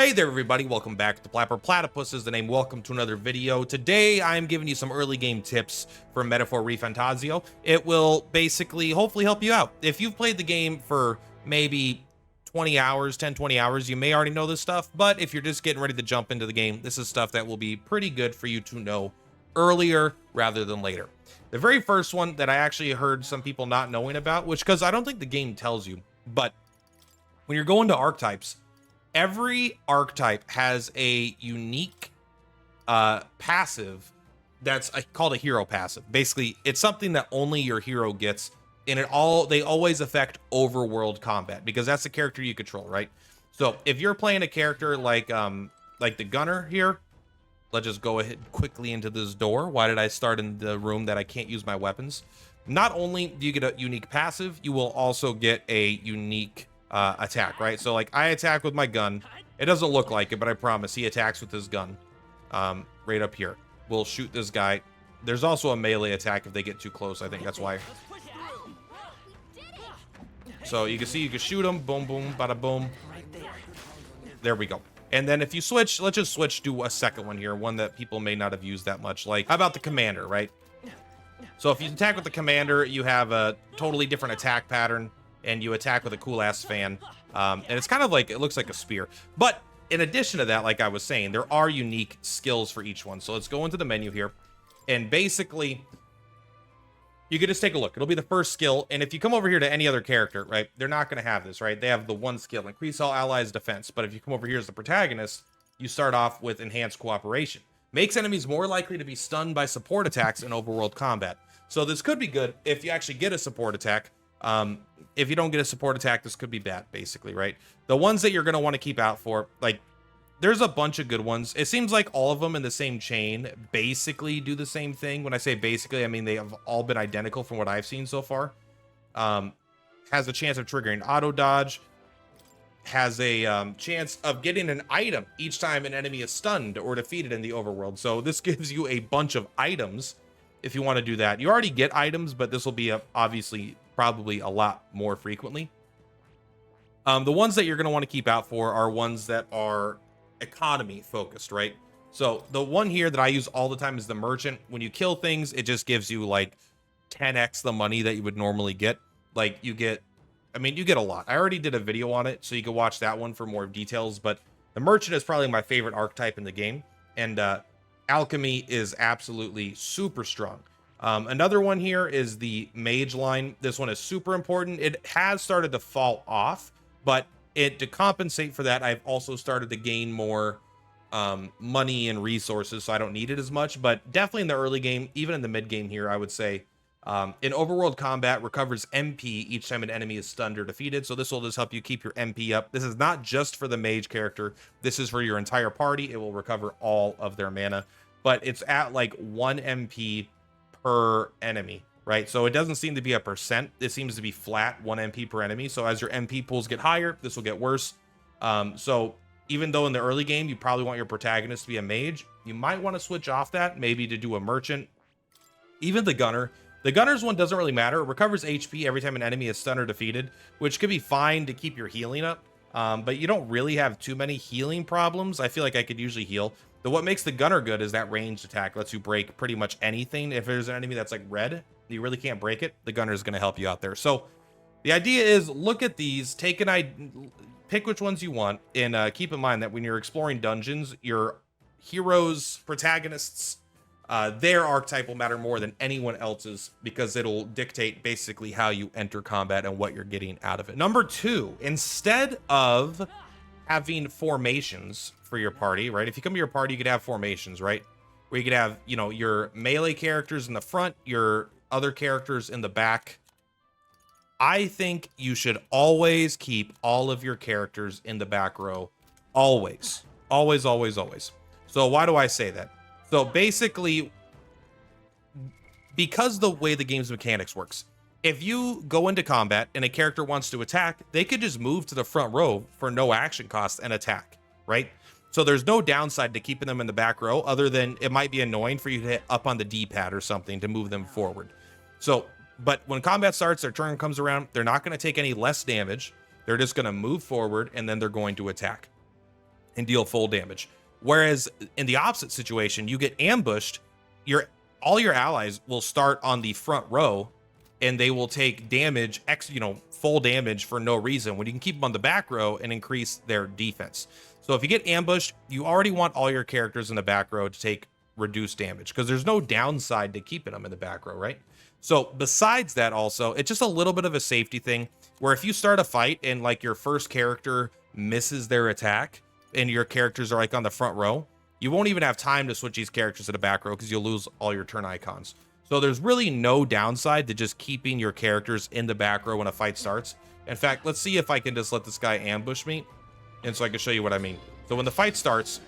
Hey there everybody, welcome back to Purplatypus is the name. Welcome to another video. Today I'm giving you some early game tips for Metaphor ReFantazio. It will basically hopefully help you out. If you've played the game for maybe 20 hours, 10-20 hours, you may already know this stuff, but if you're just getting ready to jump into the game, this is stuff that will be pretty good for you to know earlier rather than later. The very first one that I actually heard some people not knowing about, which because I don't think the game tells you, but when you're going to archetypes, every archetype has a unique passive that's called a hero passive. Basically, it's something that only your hero gets, and they always affect overworld combat because that's the character you control, right? So if you're playing a character like the gunner here, let's just go ahead quickly into this door. Why did I start in the room that I can't use my weapons? Not only do you get a unique passive, you will also get a unique attack, right? So like I attack with my gun. It doesn't look like it, but I promise he attacks with his gun. Right up here. We'll shoot this guy. There's also a melee attack if they get too close. I think that's why. So you can see you can shoot him. Boom, boom, bada boom. There we go. And then if you switch, let's just switch to a second one here. One that people may not have used that much. Like, how about the commander, right? So if you attack with the commander, you have a totally different attack pattern. And you attack with a cool ass fan, and it's kind of like, it looks like a spear. But in addition to that, like I was saying, there are unique skills for each one. So let's go into the menu here, and basically you can just take a look. It'll be the first skill, and if you come over here to any other character, right, they're not going to have this, right? They have the one skill, increase all allies defense. But if you come over here as the protagonist, you start off with enhanced cooperation, makes enemies more likely to be stunned by support attacks in overworld combat. So this could be good if you actually get a support attack. If you don't get a support attack, this could be bad, basically, right? The ones that you're going to want to keep out for, like, there's a bunch of good ones. It seems like all of them in the same chain basically do the same thing. When I say basically, I mean they have all been identical from what I've seen so far. Has a chance of triggering auto dodge. Has a chance of getting an item each time an enemy is stunned or defeated in the overworld. So this gives you a bunch of items if you want to do that. You already get items, but this will be obviously probably a lot more frequently. The ones that you're going to want to keep out for are ones that are economy focused, right? So the one here that I use all the time is the merchant. When you kill things, it just gives you like 10x the money that you would normally get. Like you get a lot. I already did a video on it, so you can watch that one for more details, but the merchant is probably my favorite archetype in the game, and alchemy is absolutely super strong. Another one here is the mage line. This one is super important. It has started to fall off, but to compensate for that, I've also started to gain more money and resources, so I don't need it as much. But definitely in the early game, even in the mid game here, I would say in overworld combat, recovers MP each time an enemy is stunned or defeated. So this will just help you keep your MP up. This is not just for the mage character. This is for your entire party. It will recover all of their mana, but it's at like 1 MP per enemy, right? So it doesn't seem to be a percent. It seems to be flat 1 MP per enemy. So as your MP pools get higher, this will get worse. So even though in the early game you probably want your protagonist to be a mage, you might want to switch off that, maybe to do a merchant. Even the gunner. The gunner's one doesn't really matter. It recovers HP every time an enemy is stunned or defeated, which could be fine to keep your healing up. But you don't really have too many healing problems. I feel like I could usually heal. What makes the gunner good is that ranged attack lets you break pretty much anything. If there's an enemy that's like red, you really can't break it, the gunner is going to help you out there. So the idea is look at these, pick which ones you want, and keep in mind that when you're exploring dungeons, your heroes, protagonists, their archetype will matter more than anyone else's because it'll dictate basically how you enter combat and what you're getting out of it. Number 2, instead of having formations for your party, right? If you come to your party, you could have formations, right? Where you could have, you know, your melee characters in the front, your other characters in the back. I think you should always keep all of your characters in the back row. Always. Always, always, always. So why do I say that? So basically, because the way the game's mechanics works, if you go into combat and a character wants to attack, they could just move to the front row for no action cost and attack, right? So there's no downside to keeping them in the back row other than it might be annoying for you to hit up on the D-pad or something to move them forward. So, but when combat starts, their turn comes around, they're not going to take any less damage. They're just going to move forward and then they're going to attack. and deal full damage. Whereas in the opposite situation, you get ambushed, all your allies will start on the front row and they will take damage, full damage for no reason, when you can keep them on the back row and increase their defense. So if you get ambushed, you already want all your characters in the back row to take reduced damage, because there's no downside to keeping them in the back row, right? So besides that, also, it's just a little bit of a safety thing, where if you start a fight and like your first character misses their attack and your characters are like on the front row, you won't even have time to switch these characters to the back row because you'll lose all your turn icons. So there's really no downside to just keeping your characters in the back row when a fight starts. In fact, let's see if I can just let this guy ambush me, and so I can show you what I mean. So when the fight starts,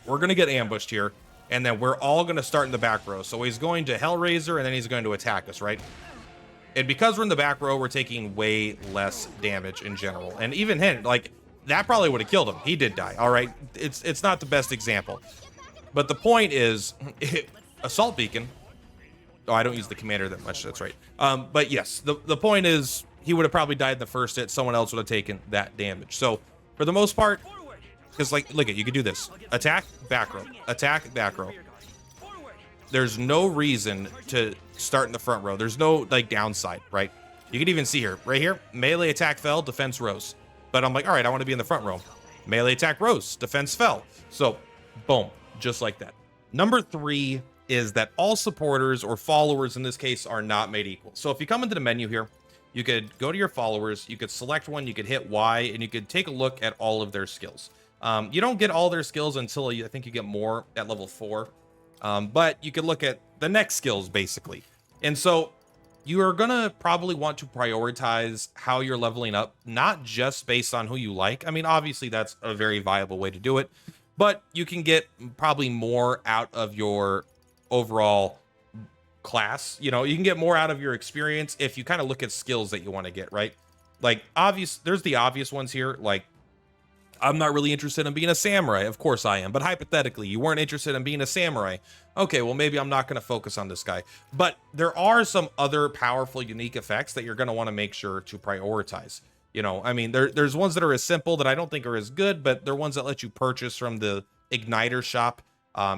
we're going to get ambushed here, and then we're all going to start in the back row. So he's going to Hellraiser, and then he's going to attack us, right? And because we're in the back row, we're taking way less damage in general. And even him, like, that probably would have killed him. He did die, all right? It's not the best example. But the point is, Assault Beacon... Oh, I don't use the commander that much, that's right. But yes, the point is, he would have probably died in the first hit. Someone else would have taken that damage. So, for the most part, because, like, look at, you could do this. Attack, back row. Attack, back row. There's no reason to start in the front row. There's no, like, downside, right? You can even see here, right here, melee attack fell, defense rose. But I'm like, all right, I want to be in the front row. Melee attack rose, defense fell. So, boom, just like that. Number 3 is that all supporters, or followers in this case, are not made equal. So if you come into the menu here, you could go to your followers, you could select one, you could hit Y, and you could take a look at all of their skills. You don't get all their skills until I think you get more at level 4. But you could look at the next skills, basically. And so you are going to probably want to prioritize how you're leveling up, not just based on who you like. I mean, obviously, that's a very viable way to do it. But you can get probably more out of your overall class. You know, you can get more out of your experience if you kind of look at skills that you want to get, right? Like, there's the obvious ones here. Like, I'm not really interested in being a samurai. Of course I am. But hypothetically, you weren't interested in being a samurai. Okay, well, maybe I'm not going to focus on this guy. But there are some other powerful, unique effects that you're going to want to make sure to prioritize. You know, I mean, there's ones that are as simple that I don't think are as good, but they're ones that let you purchase from the Igniter shop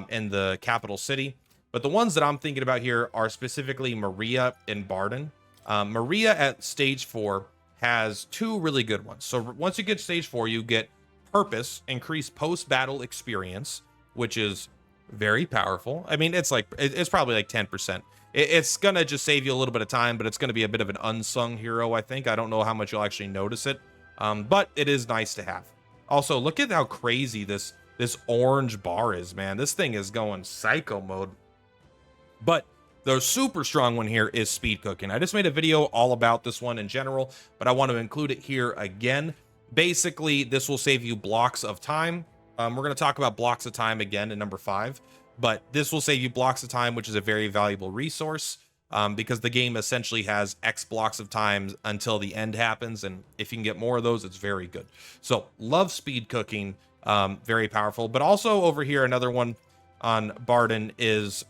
in the capital city. But the ones that I'm thinking about here are specifically Maria and Barden. Maria at stage 4 has 2 really good ones. So once you get stage 4, you get Purpose, increased post-battle experience, which is very powerful. I mean, it's probably like 10%. It's going to just save you a little bit of time, but it's going to be a bit of an unsung hero, I think. I don't know how much you'll actually notice it, but it is nice to have. Also, look at how crazy this orange bar is, man. This thing is going psycho mode. But the super strong one here is speed cooking. I just made a video all about this one in general, but I want to include it here again. Basically, this will save you blocks of time. We're going to talk about blocks of time again in number 5, but this will save you blocks of time, which is a very valuable resource because the game essentially has X blocks of time until the end happens. And if you can get more of those, it's very good. So love speed cooking, very powerful. But also over here, another one on Barden is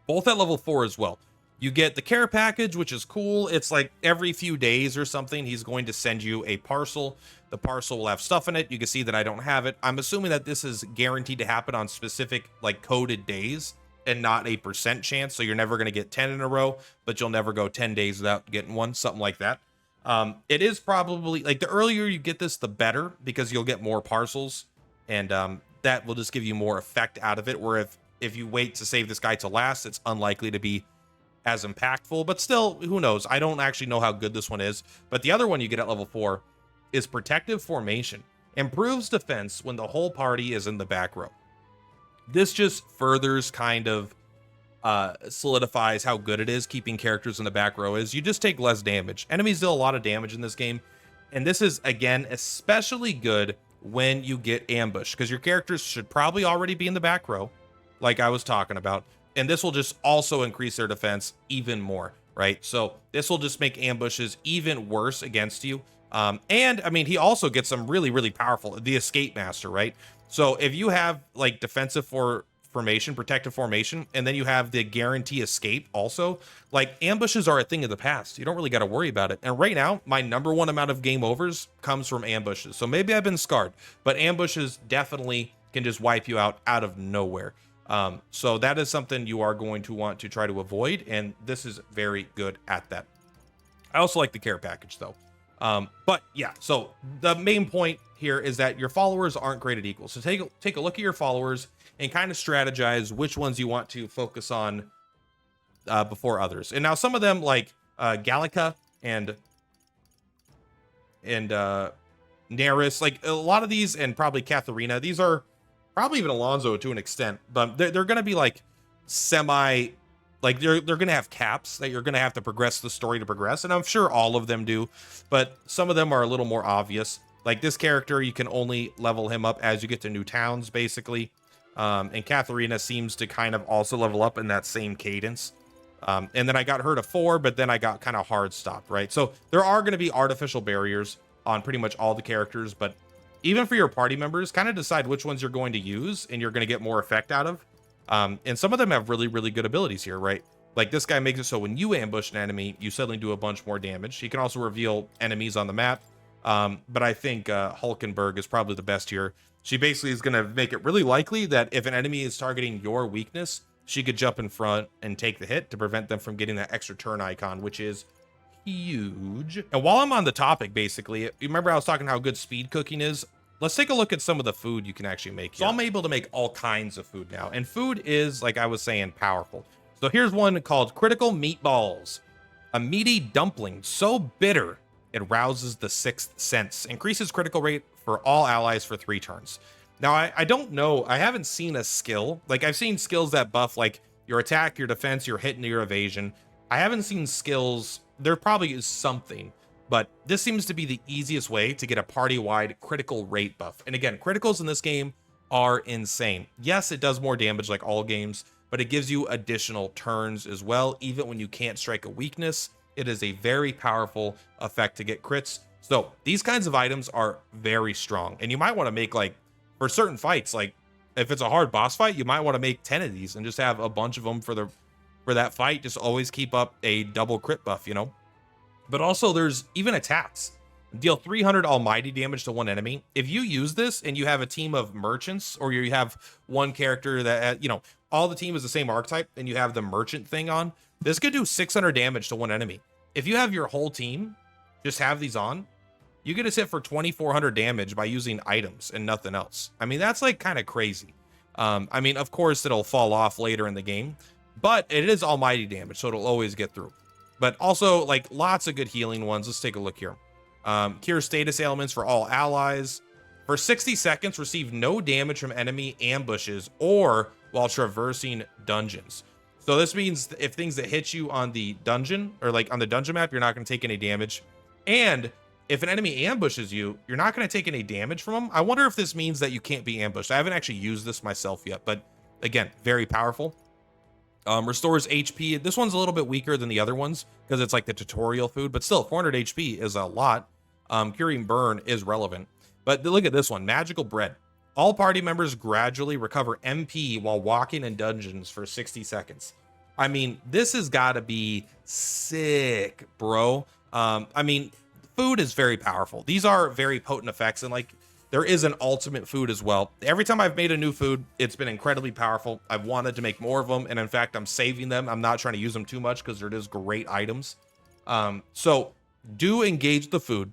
both at level 4 as well. You get the care package, which is cool. It's like every few days or something, he's going to send you a parcel. The parcel will have stuff in it. You can see that I don't have it. I'm assuming that this is guaranteed to happen on specific, like, coded days and not a % chance. So you're never going to get 10 in a row, but you'll never go 10 days without getting one, something like that. It is probably, like, the earlier you get this, the better, because you'll get more parcels. And that will just give you more effect out of it, where if you wait to save this guy to last, it's unlikely to be as impactful, but still, who knows? I don't actually know how good this one is. But the other one you get at level 4 is Protective Formation. Improves defense when the whole party is in the back row. This just furthers kind of solidifies how good it is keeping characters in the back row. Is you just take less damage. Enemies deal a lot of damage in this game, and this is, again, especially good when you get ambushed, because your characters should probably already be in the back row, like I was talking about. And this will just also increase their defense even more, right? So this will just make ambushes even worse against you. And I mean, he also gets some really, really powerful, the Escape Master, right? So if you have like defensive formation, protective formation, and then you have the guarantee escape also. Like, ambushes are a thing of the past. You don't really got to worry about it. And right now, my #1 amount of game overs comes from ambushes. So maybe I've been scarred, but ambushes definitely can just wipe you out of nowhere. So that is something you are going to want to try to avoid, and this is very good at that. I also like the care package though. But yeah, so the main point here is that your followers aren't created equal. So take a look at your followers and kind of strategize which ones you want to focus on before others. And now some of them, like Gallica and Neris, like a lot of these, and probably Katharina, these are probably even Alonso to an extent, but they're going to be like semi, like they're going to have caps that you're going to have to progress the story to progress. And I'm sure all of them do, but some of them are a little more obvious. Like this character, you can only level him up as you get to new towns, basically. And Katharina seems to kind of also level up in that same cadence. And then I got her to 4, but then I got kind of hard stopped, right? So there are going to be artificial barriers on pretty much all the characters, but even for your party members, kind of decide which ones you're going to use and you're going to get more effect out of. And some of them have really, really good abilities here, right? Like this guy makes it so when you ambush an enemy, you suddenly do a bunch more damage. He can also reveal enemies on the map. But I think Hulkenberg is probably the best here. She basically is going to make it really likely that if an enemy is targeting your weakness, she could jump in front and take the hit to prevent them from getting that extra turn icon, which is huge. And while I'm on the topic, basically, you remember I was talking how good speed cooking is? Let's take a look at some of the food you can actually make. So I'm able to make all kinds of food now, and food is, like I was saying, powerful. So here's one called Critical Meatballs. A meaty dumpling so bitter it rouses the 6th sense, increases critical rate for all allies for 3 turns. Now, I don't know, I haven't seen a skill. Like, I've seen skills that buff, like, your attack, your defense, your hit, and your evasion. I haven't seen skills, there probably is something, but this seems to be the easiest way to get a party-wide critical rate buff. And again, criticals in this game are insane. Yes, it does more damage like all games, but it gives you additional turns as well, even when you can't strike a weakness. It is a very powerful effect to get crits. So these kinds of items are very strong, and you might want to make, like, for certain fights, like if it's a hard boss fight, you might want to make 10 of these and just have a bunch of them for that fight. Just always keep up a double crit buff, you know. But also there's even attacks. Deal 300 almighty damage to one enemy. If you use this and you have a team of merchants, or you have one character that, you know, all the team is the same archetype and you have the merchant thing on, this could do 600 damage to one enemy. If you have your whole team just have these on, you get a hit for 2,400 damage by using items and nothing else. I mean, that's like kind of crazy. I mean, of course, it'll fall off later in the game, but it is almighty damage, so it'll always get through. But also, like, lots of good healing ones. Let's take a look here. Cure status ailments for all allies. For 60 seconds, receive no damage from enemy ambushes or while traversing dungeons. So this means if things that hit you on the dungeon, or like on the dungeon map, you're not going to take any damage. And if an enemy ambushes you, you're not going to take any damage from them. I wonder if this means that you can't be ambushed. I haven't actually used this myself yet, but again, very powerful. Restores HP. This one's a little bit weaker than the other ones because it's like the tutorial food, but still 400 HP is a lot. Curing burn is relevant. But look at this one, magical bread. All party members gradually recover MP while walking in dungeons for 60 seconds. I mean, this has got to be sick, bro. I mean, food is very powerful. These are very potent effects, and like there is an ultimate food as well. Every time I've made a new food, it's been incredibly powerful. I've wanted to make more of them, and in fact, I'm saving them. I'm not trying to use them too much because they're just great items. So do engage the food.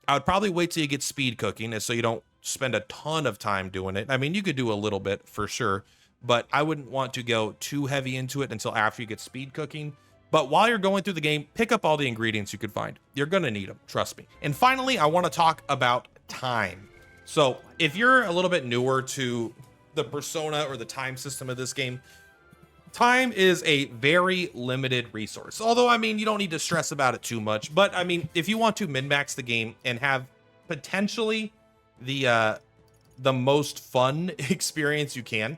I would probably wait till you get speed cooking, so you don't spend a ton of time doing it. I mean, you could do a little bit for sure, but I wouldn't want to go too heavy into it until after you get speed cooking. But while you're going through the game, pick up all the ingredients you could find. You're going to need them, trust me. And finally, I want to talk about time. So if you're a little bit newer to the persona or the time system of this game, time is a very limited resource. Although, I mean, you don't need to stress about it too much. But I mean, if you want to min-max the game and have potentially the most fun experience you can,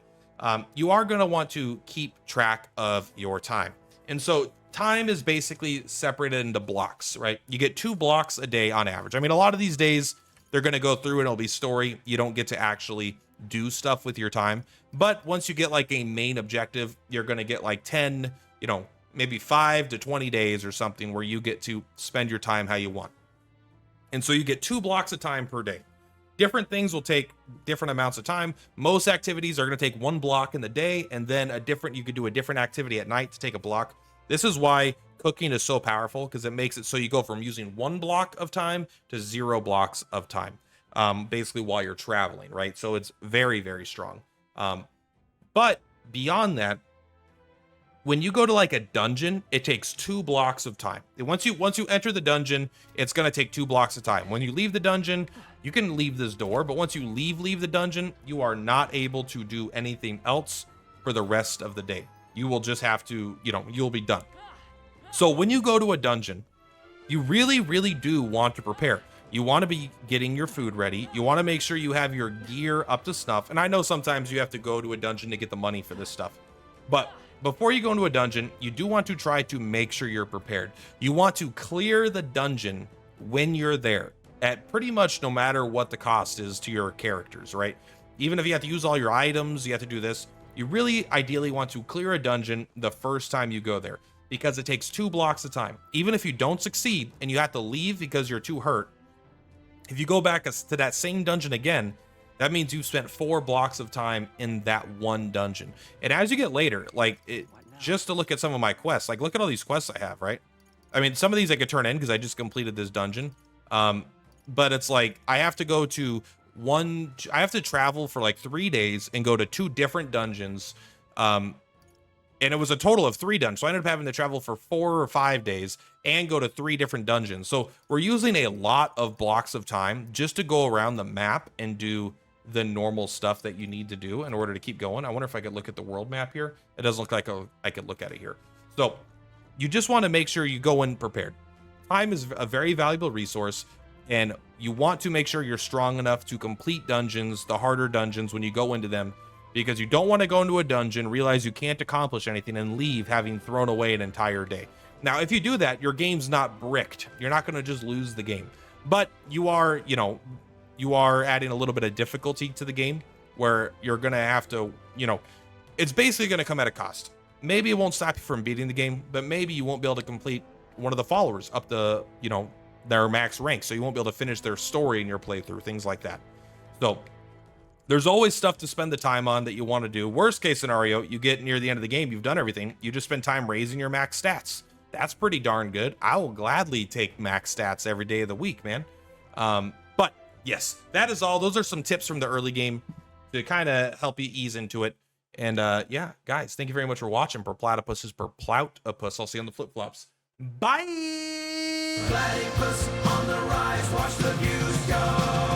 you are going to want to keep track of your time. And so time is basically separated into blocks, right? You get 2 blocks a day on average. I mean, a lot of these days they're going to go through and it'll be story. You don't get to actually do stuff with your time. But once you get like a main objective, you're going to get like 10, you know, maybe 5 to 20 days or something where you get to spend your time how you want. And so you get 2 blocks of time per day. Different things will take different amounts of time. Most activities are going to take 1 block in the day, and then you could do a different activity at night to take a block. This is why cooking is so powerful, because it makes it so you go from using 1 block of time to 0 blocks of time, basically while you're traveling, right? So it's very, very strong. But beyond that, when you go to like a dungeon, it takes 2 blocks of time. Once you enter the dungeon, it's going to take 2 blocks of time. When you leave the dungeon, you can leave this door, but once you leave the dungeon, you are not able to do anything else for the rest of the day. You will just have to, you know, you'll be done. So when you go to a dungeon, you really, really do want to prepare. You want to be getting your food ready. You want to make sure you have your gear up to snuff. And I know sometimes you have to go to a dungeon to get the money for this stuff, but before you go into a dungeon, you do want to try to make sure you're prepared. You want to clear the dungeon when you're there, at pretty much no matter what the cost is to your characters, right? Even if you have to use all your items, you have to do this. You really ideally want to clear a dungeon the first time you go there, because it takes 2 blocks of time. Even if you don't succeed and you have to leave because you're too hurt, if you go back to that same dungeon again, that means you've spent 4 blocks of time in that one dungeon. And as you get later, like, just to look at some of my quests, like look at all these quests I have, right? I mean, some of these I could turn in because I just completed this dungeon. But it's like, I have to travel for like 3 days and go to 2 different dungeons. And it was a total of 3 dungeons. So I ended up having to travel for 4 or 5 days and go to 3 different dungeons. So we're using a lot of blocks of time just to go around the map and do the normal stuff that you need to do in order to keep going. I wonder if I could look at the world map here. It doesn't look like I could look at it here. So you just want to make sure you go in prepared. Time is a very valuable resource, and you want to make sure you're strong enough to complete dungeons, the harder dungeons, when you go into them, because you don't want to go into a dungeon, realize you can't accomplish anything, and leave having thrown away an entire day. Now, if you do that, your game's not bricked. You're not going to just lose the game, but you are, you know, you are adding a little bit of difficulty to the game where you're going to have to, you know, it's basically going to come at a cost. Maybe it won't stop you from beating the game, but maybe you won't be able to complete one of the followers up the, you know, their max rank. So you won't be able to finish their story in your playthrough, things like that. So there's always stuff to spend the time on that you want to do. Worst case scenario, you get near the end of the game, you've done everything. You just spend time raising your max stats. That's pretty darn good. I will gladly take max stats every day of the week, man. But yes, that is all. Those are some tips from the early game to kind of help you ease into it. And yeah, guys, thank you very much for watching. Purplatypus is Purplatypus. I'll see you on the flip-flops. Bye! Platypus on the rise, watch the views go.